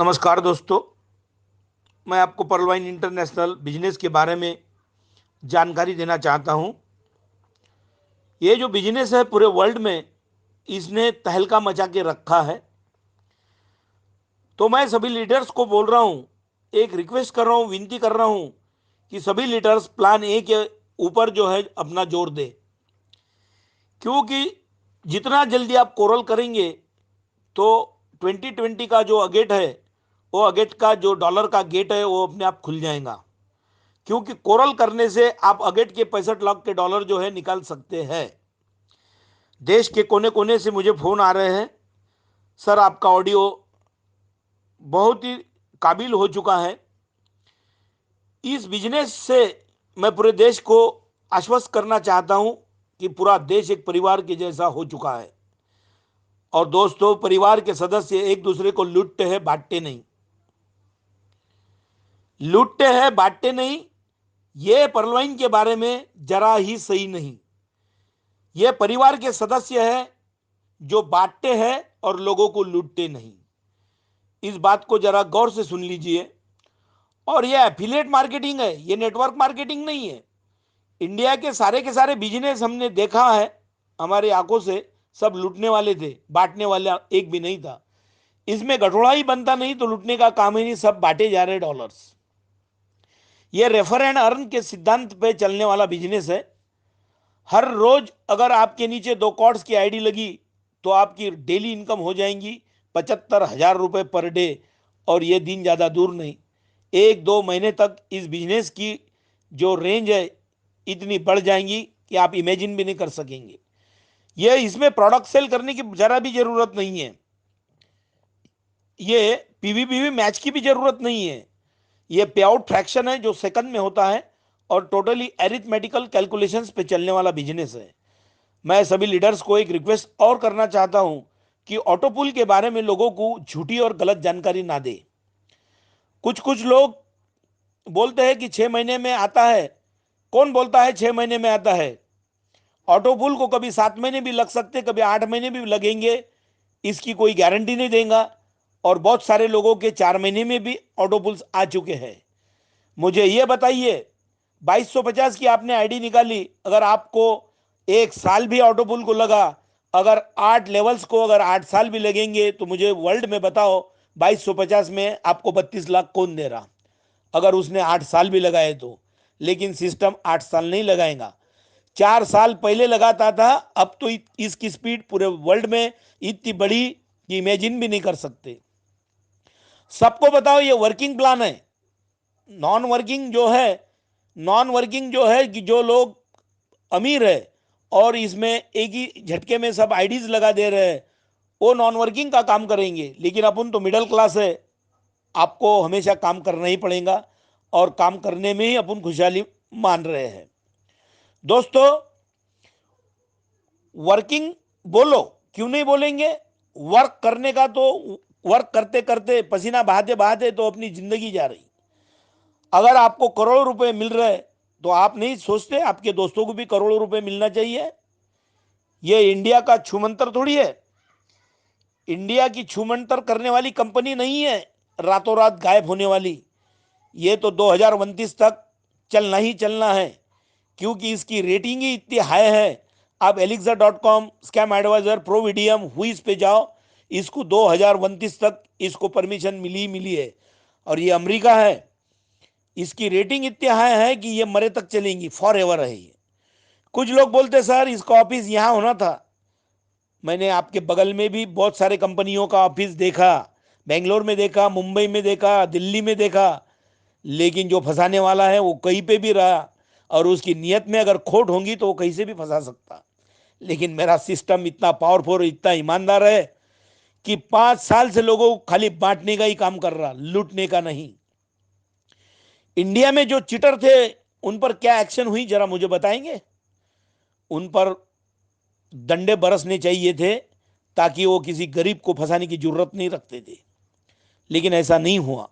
नमस्कार दोस्तों। मैं आपको पर्लवाइन इंटरनेशनल बिजनेस के बारे में जानकारी देना चाहता हूं। ये जो बिजनेस है पूरे वर्ल्ड में इसने तहलका मचा के रखा है। तो मैं सभी लीडर्स को बोल रहा हूं, एक रिक्वेस्ट कर रहा हूं, विनती कर रहा हूं कि सभी लीडर्स प्लान ए के ऊपर जो है अपना जोर दें, क्योंकि जितना जल्दी आप कोरल करेंगे तो 2020 का जो अगेट है, वो अगेट का जो डॉलर का गेट है वो अपने आप खुल जाएगा। क्योंकि कोरल करने से आप अगेट के 65 लाख के डॉलर जो है निकाल सकते हैं। देश के कोने कोने से मुझे फोन आ रहे हैं, सर आपका ऑडियो बहुत ही काबिल हो चुका है। इस बिजनेस से मैं पूरे देश को आश्वस्त करना चाहता हूं कि पूरा देश एक परिवार के जैसा हो चुका है। और दोस्तों, परिवार के सदस्य एक दूसरे को लूटते हैं, बांटते नहीं। लूटते हैं, बांटते नहीं, ये परलवाइन के बारे में जरा ही सही नहीं। ये परिवार के सदस्य है जो बांटते हैं और लोगों को लूटते नहीं। इस बात को जरा गौर से सुन लीजिए। और ये एफिलिएट मार्केटिंग है, ये नेटवर्क मार्केटिंग नहीं है। इंडिया के सारे बिजनेस हमने देखा है हमारी आंखों से, सब लूटने वाले थे, बांटने वाला एक भी नहीं था। इसमें गठोड़ा ही बनता नहीं तो लूटने का काम ही नहीं, सब बांटे जा रहे डॉलर्स। ये रेफर एंड अर्न के सिद्धांत पे चलने वाला बिजनेस है। हर रोज अगर आपके नीचे 2 कॉर्ड्स की आईडी लगी तो आपकी डेली इनकम हो जाएंगी 75,000 रुपये पर डे। और ये दिन ज़्यादा दूर नहीं, 1-2 महीने तक इस बिजनेस की जो रेंज है इतनी बढ़ जाएंगी कि आप इमेजिन भी नहीं कर सकेंगे। ये इसमें प्रोडक्ट सेल करने की जरा भी जरूरत नहीं है। ये पीवीपीवी मैच की भी जरूरत नहीं है। ये पे आउट फ्रैक्शन है जो सेकंड में होता है और टोटली एरिथमेटिकल कैलकुलेशंस पे चलने वाला बिजनेस है। मैं सभी लीडर्स को एक रिक्वेस्ट और करना चाहता हूं कि ऑटोपुल के बारे में लोगों को झूठी और गलत जानकारी ना दे। कुछ कुछ लोग बोलते हैं कि 6 महीने में आता है। कौन बोलता है 6 महीने में आता है? ऑटोपुल को कभी 7 महीने भी लग सकते, कभी 8 महीने भी लगेंगे, इसकी कोई गारंटी नहीं देगा। और बहुत सारे लोगों के 4 महीने में भी ऑटोपुल्स आ चुके हैं। मुझे ये बताइए, 2250 की आपने आईडी निकाली, अगर आपको 1 साल भी ऑटोपुल को लगा, अगर 8 लेवल्स को अगर 8 साल भी लगेंगे तो मुझे वर्ल्ड में बताओ 2250 में आपको 32 लाख कौन दे रहा, अगर उसने 8 साल भी लगाए तो। लेकिन सिस्टम 8 साल नहीं लगाएगा, 4 साल पहले लगाता था। अब तो इसकी स्पीड पूरे वर्ल्ड में इतनी बड़ी कि इमेजिन भी नहीं कर सकते। सबको बताओ ये वर्किंग प्लान है। नॉन वर्किंग जो है, नॉन वर्किंग जो है कि जो लोग अमीर है और इसमें एक ही झटके में सब आईडीज लगा दे रहे हैं, वो नॉन वर्किंग का काम करेंगे। लेकिन अपन तो मिडिल क्लास है, आपको हमेशा काम करना ही पड़ेगा और काम करने में ही अपन खुशहाली मान रहे हैं। दोस्तों, वर्किंग बोलो, क्यों नहीं बोलेंगे? वर्क करने का तो वर्क करते करते पसीना बहाते बहाते तो अपनी जिंदगी जा रही। अगर आपको करोड़ों रुपए मिल रहे तो आप नहीं सोचते आपके दोस्तों को भी करोड़ों रुपए मिलना चाहिए? ये इंडिया का छूमंतर थोड़ी है। इंडिया की छूमंतर करने वाली कंपनी नहीं है, रातों रात गायब होने वाली। ये तो 2029 तक चलना ही चलना है, क्योंकि इसकी रेटिंग ही इतनी हाई है। आप एलिक्सा.com, स्कैम एडवाइजर, प्रोविडियम, हुईस पे जाओ, इसको 2029 तक इसको परमिशन मिली है। और ये अमेरिका है, इसकी रेटिंग इतनी हाई है कि ये मरे तक चलेंगी, फॉर एवर है ये। कुछ लोग बोलते सर इसका ऑफिस यहां होना था। मैंने आपके बगल में भी बहुत सारे कंपनियों का ऑफिस देखा, बेंगलोर में देखा, मुंबई में देखा, दिल्ली में देखा। लेकिन जो फंसाने वाला है वो कहीं पे भी रहा, और उसकी नीयत में अगर खोट होगी तो वो कहीं से भी फंसा सकता। लेकिन मेरा सिस्टम इतना पावरफुल, इतना ईमानदार है कि 5 साल से लोगों को खाली बांटने का ही काम कर रहा, लूटने का नहीं। इंडिया में जो चिटर थे उन पर क्या एक्शन हुई जरा मुझे बताएंगे? उन पर डंडे बरसने चाहिए थे ताकि वो किसी गरीब को फंसाने की जरूरत नहीं रखते थे। लेकिन ऐसा नहीं हुआ।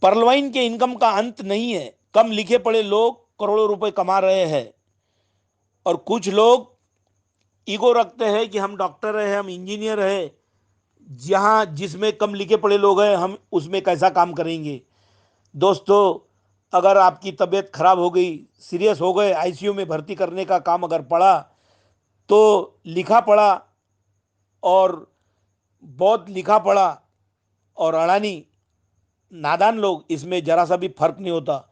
पर्लवाइन के इनकम का अंत नहीं है। कम लिखे पढ़े लोग करोड़ों रुपए कमा रहे हैं, और कुछ लोग ईगो रखते हैं कि हम डॉक्टर हैं, हम इंजीनियर हैं, जहां जिसमें कम लिखे पढ़े लोग हैं हम उसमें कैसा काम करेंगे। दोस्तों, अगर आपकी तबीयत खराब हो गई, सीरियस हो गए, आईसीयू में भर्ती करने का काम अगर पड़ा, तो लिखा पढ़ा और बहुत लिखा पढ़ा और अड़ानी नादान लोग, इसमें जरा सा भी फर्क नहीं होता।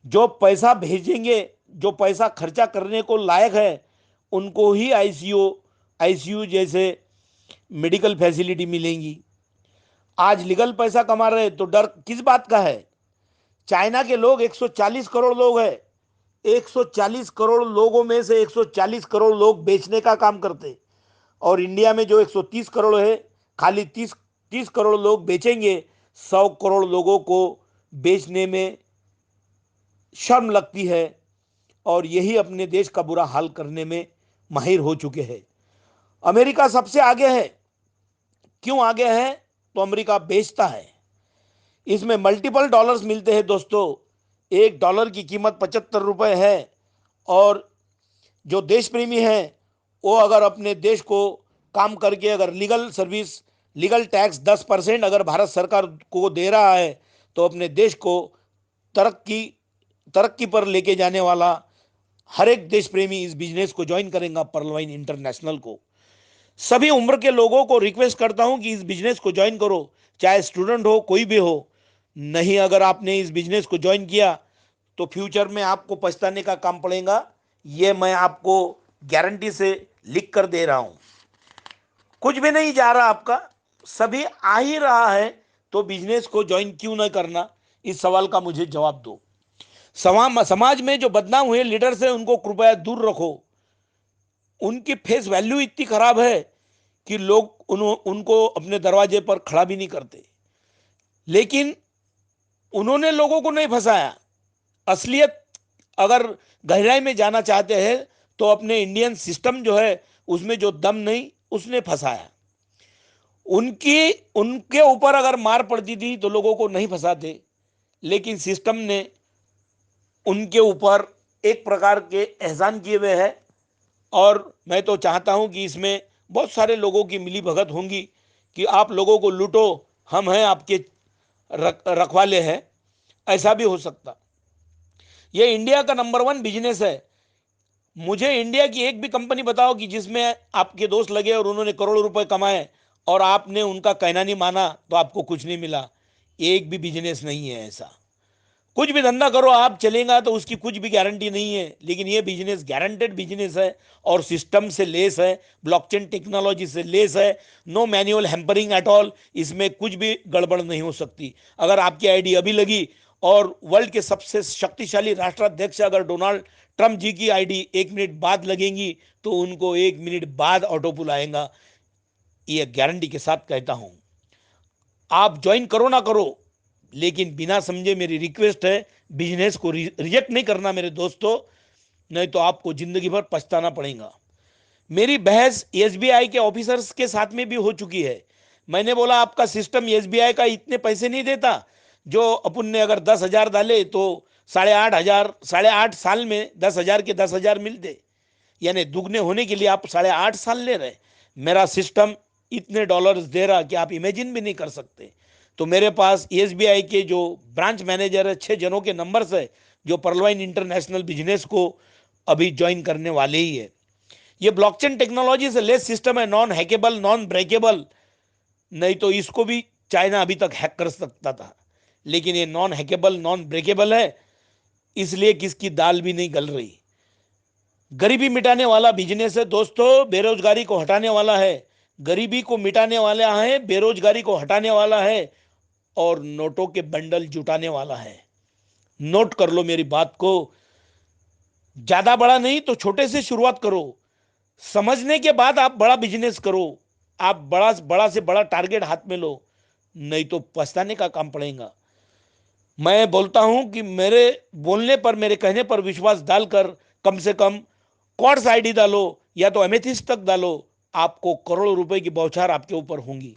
जो पैसा भेजेंगे, जो पैसा खर्चा करने को लायक है, उनको ही आईसीयू आईसीयू जैसे मेडिकल फैसिलिटी मिलेंगी। आज लीगल पैसा कमा रहे तो डर किस बात का है। चाइना के लोग 140 करोड़ लोग हैं। 140 करोड़ लोगों में से 140 करोड़ लोग बेचने का काम करते, और इंडिया में जो 130 करोड़ है, खाली 30 करोड़ लोग बेचेंगे। 100 करोड़ लोगों को बेचने में शर्म लगती है, और यही अपने देश का बुरा हाल करने में माहिर हो चुके हैं। अमेरिका सबसे आगे है। क्यों आगे है? तो अमेरिका बेचता है। इसमें मल्टीपल डॉलर्स मिलते हैं दोस्तों। एक डॉलर की कीमत 75 रुपए है। और जो देश प्रेमी है, वो अगर अपने देश को काम करके अगर लीगल सर्विस, लीगल टैक्स 10% अगर भारत सरकार को दे रहा है, तो अपने देश को तरक्की तरक्की पर लेके जाने वाला हर एक देश प्रेमी इस बिजनेस को ज्वाइन करेगा, पर्ल वाइन इंटरनेशनल को। सभी उम्र के लोगों को रिक्वेस्ट करता हूं कि इस बिजनेस को ज्वाइन करो, चाहे स्टूडेंट हो, कोई भी हो। नहीं, अगर आपने इस बिजनेस को ज्वाइन किया तो फ्यूचर में आपको पछताने का काम पड़ेगा। ये मैं आपको गारंटी से लिख कर दे रहा हूं। कुछ भी नहीं जा रहा आपका, सभी आ ही रहा है, तो बिजनेस को ज्वाइन क्यों ना करना? इस सवाल का मुझे जवाब दो। समाज में जो बदनाम हुए लीडर्स हैं उनको कृपया दूर रखो। उनकी फेस वैल्यू इतनी खराब है कि लोग उनको अपने दरवाजे पर खड़ा भी नहीं करते। लेकिन उन्होंने लोगों को नहीं फंसाया। असलियत अगर गहराई में जाना चाहते हैं, तो अपने इंडियन सिस्टम जो है उसमें जो दम नहीं, उसने फंसाया। उनकी उनके ऊपर अगर मार पड़ती थी तो लोगों को नहीं फंसाते, लेकिन सिस्टम ने उनके ऊपर एक प्रकार के एहसान किए हुए हैं। और मैं तो चाहता हूं कि इसमें बहुत सारे लोगों की मिली भगत होंगी कि आप लोगों को लूटो, हम हैं आपके रखवाले हैं। ऐसा भी हो सकता। ये इंडिया का नंबर 1 बिजनेस है। मुझे इंडिया की एक भी कंपनी बताओ कि जिसमें आपके दोस्त लगे और उन्होंने करोड़ों रुपए कमाए और आपने उनका कहना नहीं माना तो आपको कुछ नहीं मिला। एक भी बिजनेस नहीं है ऐसा। कुछ भी धंधा करो आप, चलेगा तो उसकी कुछ भी गारंटी नहीं है, लेकिन ये बिजनेस गारंटेड बिजनेस है और सिस्टम से लेस है, ब्लॉकचेन टेक्नोलॉजी से लेस है। No manual hampering at all. इसमें कुछ भी गड़बड़ नहीं हो सकती। अगर आपकी आईडी अभी लगी और वर्ल्ड के सबसे शक्तिशाली राष्ट्राध्यक्ष अगर डोनाल्ड ट्रंप जी की आईडी 1 मिनट बाद लगेंगी, तो उनको 1 मिनट बाद ऑटो पुल आएगा। ये गारंटी के साथ कहता हूं। आप ज्वाइन करो ना करो, लेकिन बिना समझे मेरी रिक्वेस्ट है, बिजनेस को रिजेक्ट नहीं करना मेरे दोस्तों, नहीं तो आपको जिंदगी भर पछताना पड़ेगा। मेरी बहस एसबीआई के ऑफिसर्स के साथ में भी हो चुकी है। मैंने बोला आपका सिस्टम एसबीआई का इतने पैसे नहीं देता। जो अपन ने अगर 10,000 डाले तो 8,500, 8.5 साल में 10,000 के 10,000 मिलते, यानी दुगने होने के लिए आप 8.5 साल ले रहे। मेरा सिस्टम इतने डॉलर्स दे रहा कि आप इमेजिन भी नहीं कर सकते। तो मेरे पास एसबीआई के जो ब्रांच मैनेजर है, 6 जनों के नंबर्स है, जो पर्लवाइन इंटरनेशनल बिजनेस को अभी ज्वाइन करने वाले ही है। ये ब्लॉकचेन टेक्नोलॉजी से लेस सिस्टम है, नॉन हैकेबल, नॉन ब्रेकेबल। नहीं तो इसको भी चाइना अभी तक हैक कर सकता था, लेकिन ये नॉन हैकेबल, नॉन ब्रेकेबल है, इसलिए किसकी दाल भी नहीं गल रही। गरीबी मिटाने वाला बिजनेस है दोस्तों, बेरोजगारी को हटाने वाला है। गरीबी को मिटाने वाला है, बेरोजगारी को हटाने वाला है, और नोटों के बंडल जुटाने वाला है। नोट कर लो मेरी बात को। ज्यादा बड़ा नहीं तो छोटे से शुरुआत करो। समझने के बाद आप बड़ा बिजनेस करो। आप बड़ा बड़ा से बड़ा टारगेट हाथ में लो, नहीं तो पछताने का काम पड़ेगा। मैं बोलता हूं कि मेरे बोलने पर, मेरे कहने पर विश्वास डालकर कम से कम क्वार्ट्स आईडी डालो या तो एमेथिस्ट तक डालो। आपको करोड़ों रुपए की बौछार आपके ऊपर होंगी।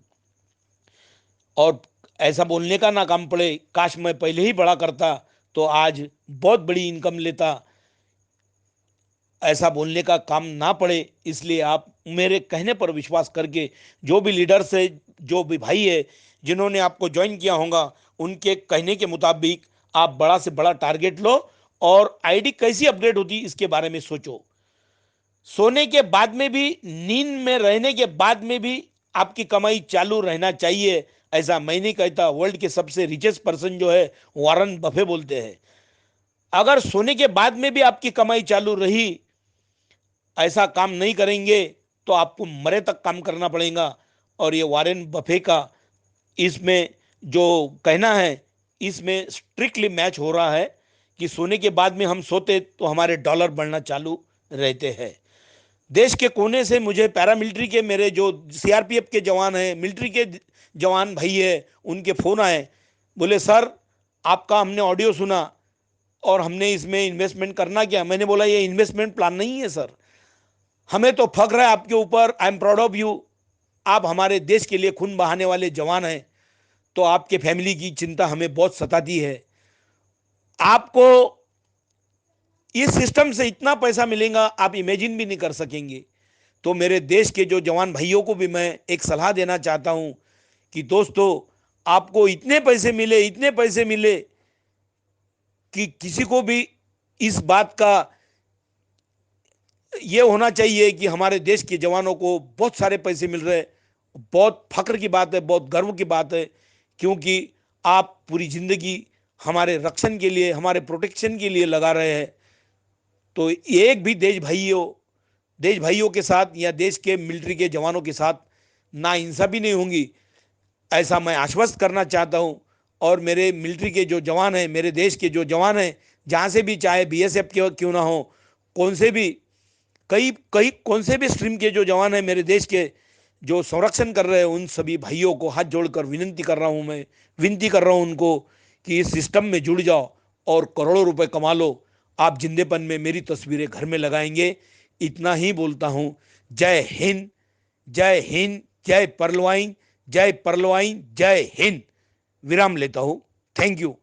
और ऐसा बोलने का ना काम पड़े, काश मैं पहले ही बड़ा करता तो आज बहुत बड़ी इनकम लेता। ऐसा बोलने का काम ना पड़े, इसलिए आप मेरे कहने पर विश्वास करके जो भी लीडर्स है, जो भी भाई है जिन्होंने आपको ज्वाइन किया होगा, उनके कहने के मुताबिक आप बड़ा से बड़ा टारगेट लो और आईडी कैसी अपडेट होती इसके बारे में सोचो। सोने के बाद में भी, नींद में रहने के बाद में भी आपकी कमाई चालू रहना चाहिए, ऐसा मैं नहीं कहता। वर्ल्ड के सबसे रिचेस्ट पर्सन जो है वॉरेन बफे बोलते हैं, अगर सोने के बाद में भी आपकी कमाई चालू रही, ऐसा काम नहीं करेंगे तो आपको मरे तक काम करना पड़ेगा। और ये वॉरेन बफे का इसमें जो कहना है, इसमें स्ट्रिक्टली मैच हो रहा है कि सोने के बाद में हम सोते तो हमारे डॉलर बढ़ना चालू रहते हैं। देश के कोने से मुझे पैरामिलिट्री के, मेरे जो सीआरपीएफ के जवान हैं, मिलिट्री के जवान भाई है, उनके फ़ोन आए, बोले सर आपका हमने ऑडियो सुना और हमने इसमें इन्वेस्टमेंट करना क्या। मैंने बोला ये इन्वेस्टमेंट प्लान नहीं है सर, हमें तो फख्र है आपके ऊपर, I am proud of you. आप हमारे देश के लिए खून बहाने वाले जवान हैं, तो आपके फैमिली की चिंता हमें बहुत सताती है। आपको इस सिस्टम से इतना पैसा मिलेगा आप इमेजिन भी नहीं कर सकेंगे। तो मेरे देश के जो जवान भाइयों को भी मैं एक सलाह देना चाहता हूं कि दोस्तों, आपको इतने पैसे मिले, इतने पैसे मिले कि किसी को भी इस बात का ये होना चाहिए कि हमारे देश के जवानों को बहुत सारे पैसे मिल रहे हैं। बहुत फख्र की बात है, बहुत गर्व की बात है, क्योंकि आप पूरी जिंदगी हमारे रक्षण के लिए, हमारे प्रोटेक्शन के लिए लगा रहे हैं। तो एक भी देश भाइयों के साथ या देश के मिलिट्री के जवानों के साथ ना इंसाफी नहीं होंगी, ऐसा मैं आश्वस्त करना चाहता हूं। और मेरे मिलिट्री के जो जवान हैं, मेरे देश के जो जवान हैं, जहां से भी, चाहे बीएसएफ के क्यों ना हो, कौन से भी, कई कई कौन से भी स्ट्रीम के जो जवान हैं मेरे देश के, जो संरक्षण कर रहे हैं, उन सभी भाइयों को हाथ जोड़कर विनती कर रहा हूं, मैं विनती कर रहा हूं उनको कि इस सिस्टम में जुड़ जाओ और करोड़ों रुपए कमा लो। आप जिंदेपन में मेरी तस्वीरें घर में लगाएंगे। इतना ही बोलता हूं। जय हिंद, जय हिंद, जय परलवाइन, जय परलवाइन, जय हिंद। विराम लेता हूं। Thank you.